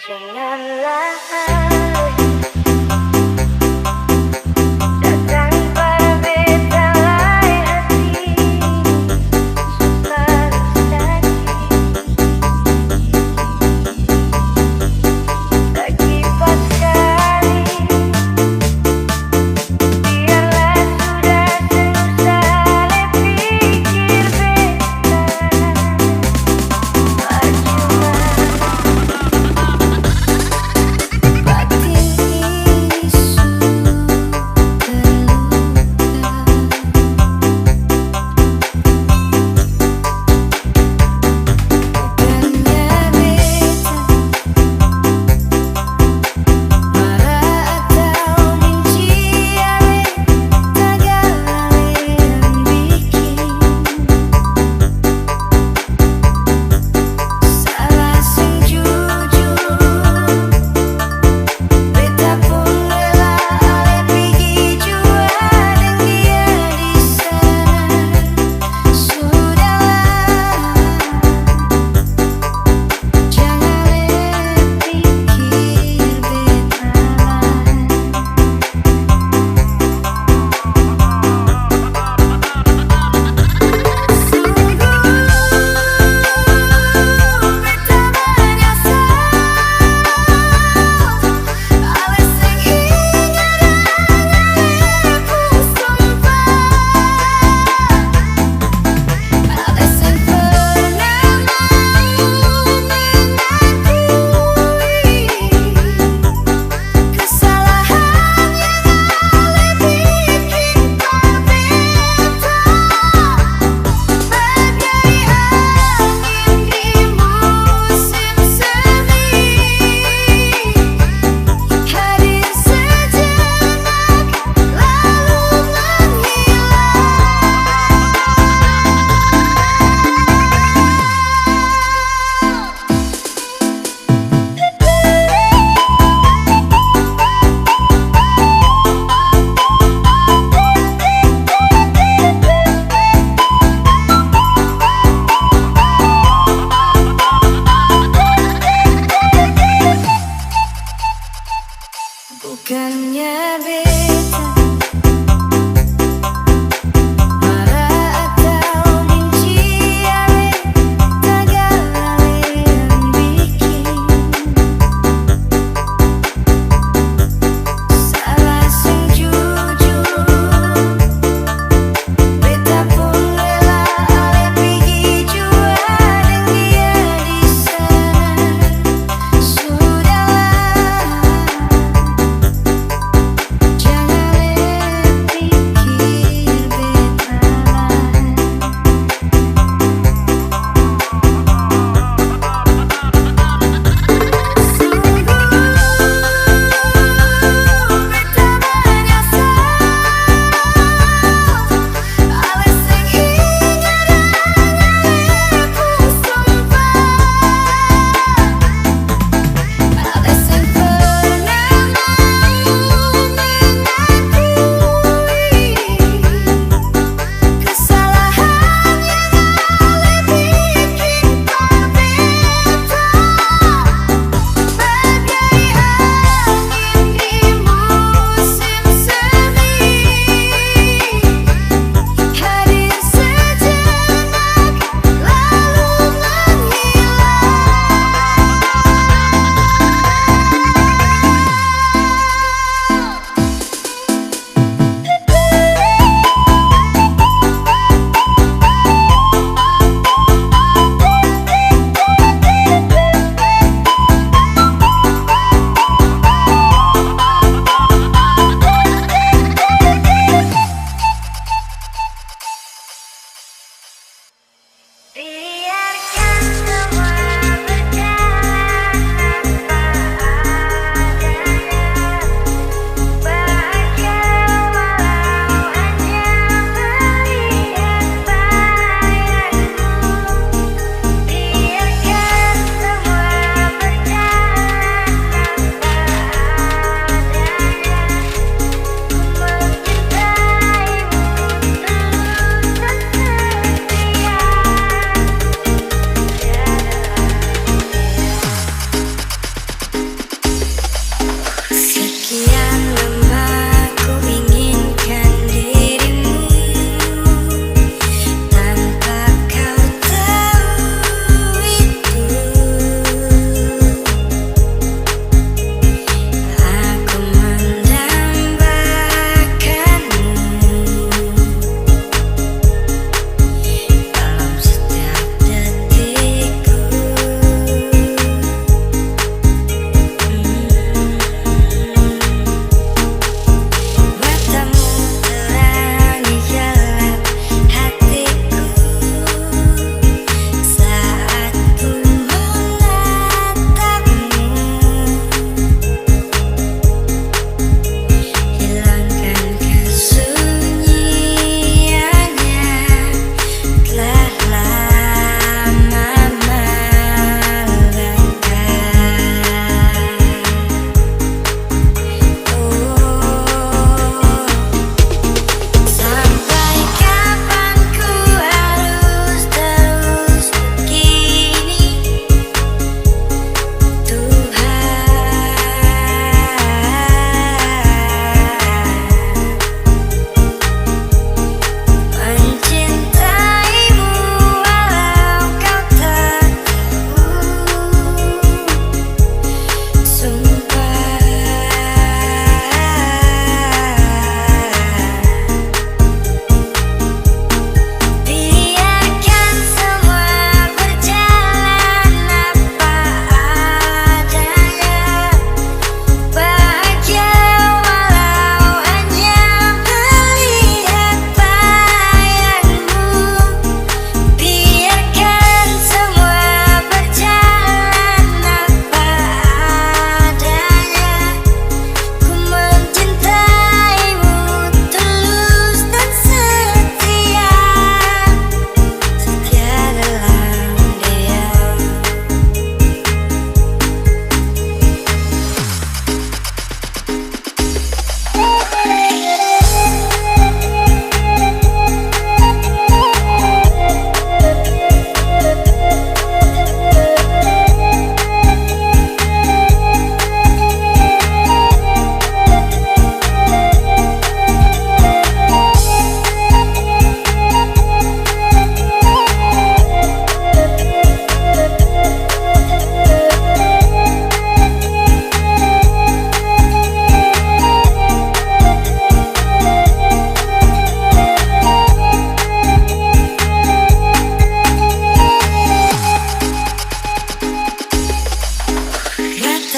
Janganlah datang berbelai hati, suka lagi akibat kali. Biarlah sudah selesai pikir beta percuma.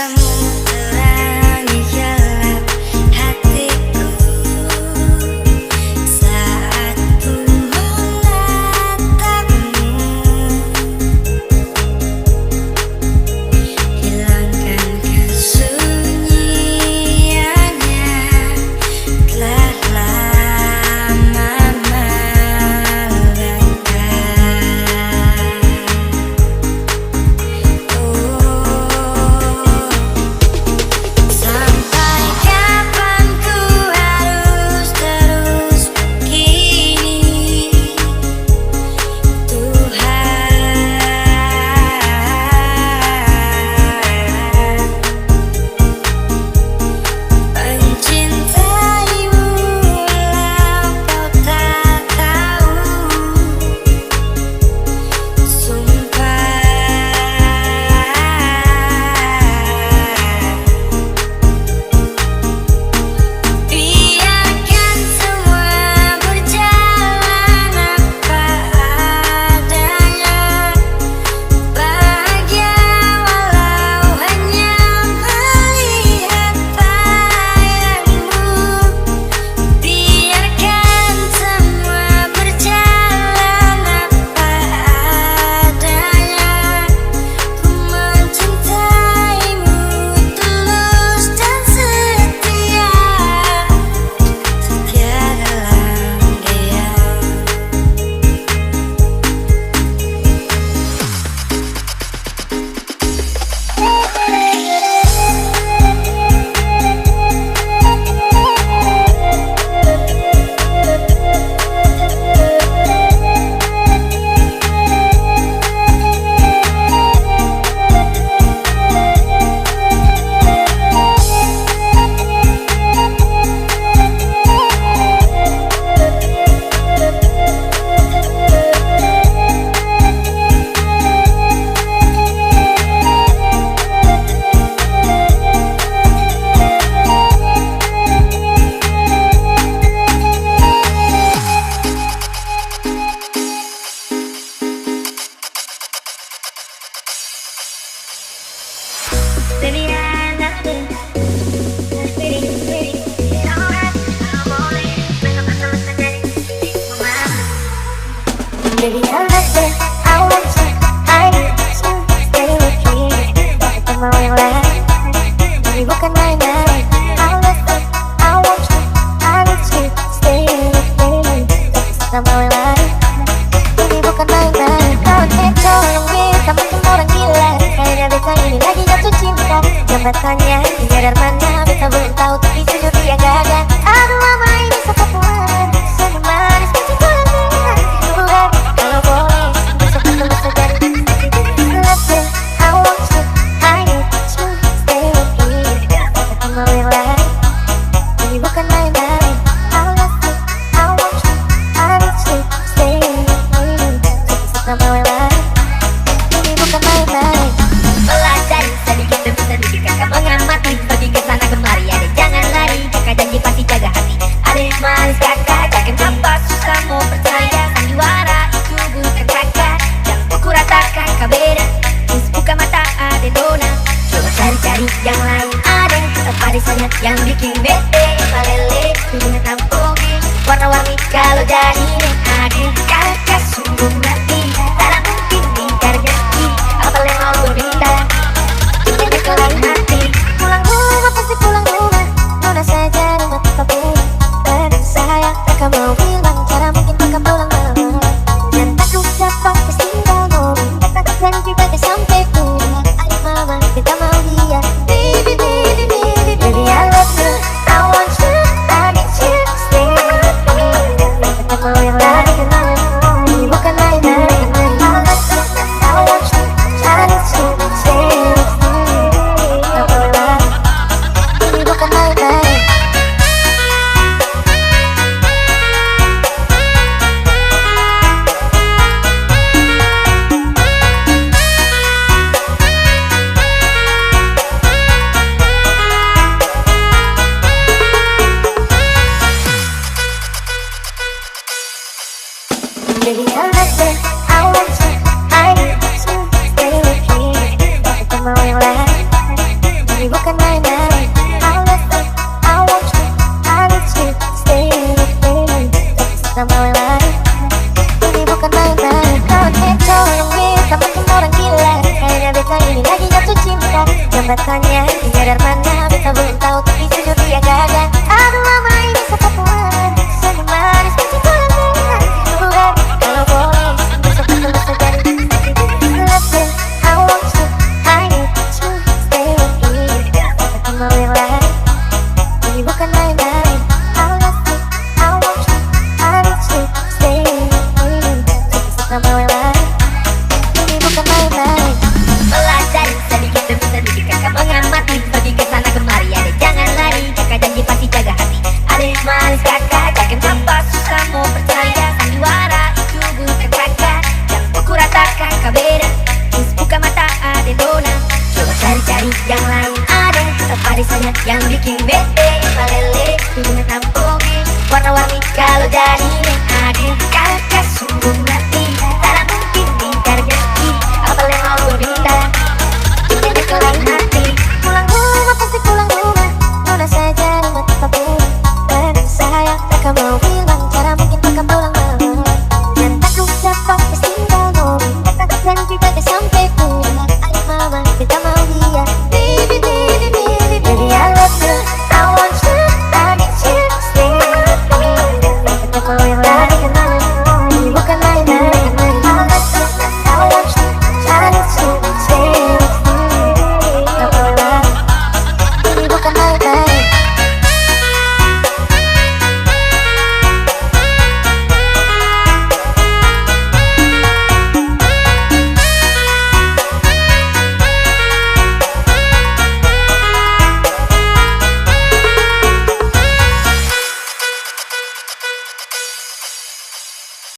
Kamu terangi gelap hatiku saat ku menatapmu. Hilangkan kesunyiannya, telah lama melangkah. Sampai kapan ku harus terus begini, Tuhan. Mencintaimu walau kau tak tahu, sumpah. Biarkan semua berjalan apa adanya, bahagia walau hanya melihat bayangmu. Biarkan semua berjalan apa adanya, ku mencintaimu tulus dan setia, setia dalam diam. Baby, I nothing. Pretty, pretty. It's alright. I'm all in. Mereka bersama saja di sini, mama. Baby, I nothing. I want you. I need you. Stay with me. Kita mau yang lain. Baby, bukan main-main. I love you. I want you. I need you. Stay with me. Kita mau yang lain. Baby, bukan main-main. Kau tekan yang kamu semua orang gila. Kayaknya beta ini lagi jatuh cinta. Jambatannya tiada mana, beta belum tahu tapi jujur dia gak ada. Aduh lama ini satu bulan, senyum manis kecil bulan bulan. Kalau boleh, besok ketemu saja di sini. Love you, I want you, I need you, stay with me. Kita mau yang lain, ini bukan main-main. I love you, I want you, I need you, stay with me. Kita mau yang lain, ini bukan main-main. Pelajari sedikit demi sedikit, kakak mengamati, pergi ke sana kemari. Ada jangan lari, kakak janji pasti jaga hati. Ada manis kakak, jangan apa susah mau percaya. Sandiwara itu bukan kakak, yang pukul ratakan kau beda. Please buka mata, ada dona. Coba cari-cari yang lain, ada yang tetap ada saja yang bikin bete. Malele, punya tampogi, warna-warni kalau jadi yang ada. Kakak sungguh nanti, tak mungkin dihargai. Apa yang mau gue minta? Pulang rumah pasti pulang rumah, nona saja rumah tetap pulang. Dan saya tak mau bilang cara mungkin bakal pulang malam. Dan takut dapat tertinggal mobil, tak janji bakal sampai pulang. Ayo mama kita mau dia. Baby baby baby baby I love you, I want you, I need you, stay with me. Kita mau yang lain. bertanya biar mana beta belum tahu, tapi jujur dia gagal. Aduh mama ini sepapuan senyum manis masih kurang dengan Tuhan. Kalau boleh besok kita bisa jadi. Let's say I want you, I need to stay here. Kita mau yang lain, ini bukan main-main. I love you, I want you, I need to stay here. Kita mau yang lain, ini bukan main-main. Pelajari sedikit demi sedikit, kakak mengamati, pergi ke sana kemari. Adek jangan lari, kakak janji pasti jaga hati. Adek manis kakak, jangan tanpa susah mau percaya. Sandiwara itu bukan kakak, yang buku ratakan kakak beda. Terus buka mata adek dona, coba cari-cari yang lain. Ada apa desanya yang bikin bete, malele, hidungnya tampogi, warna-warni kalau jadi adek kakak.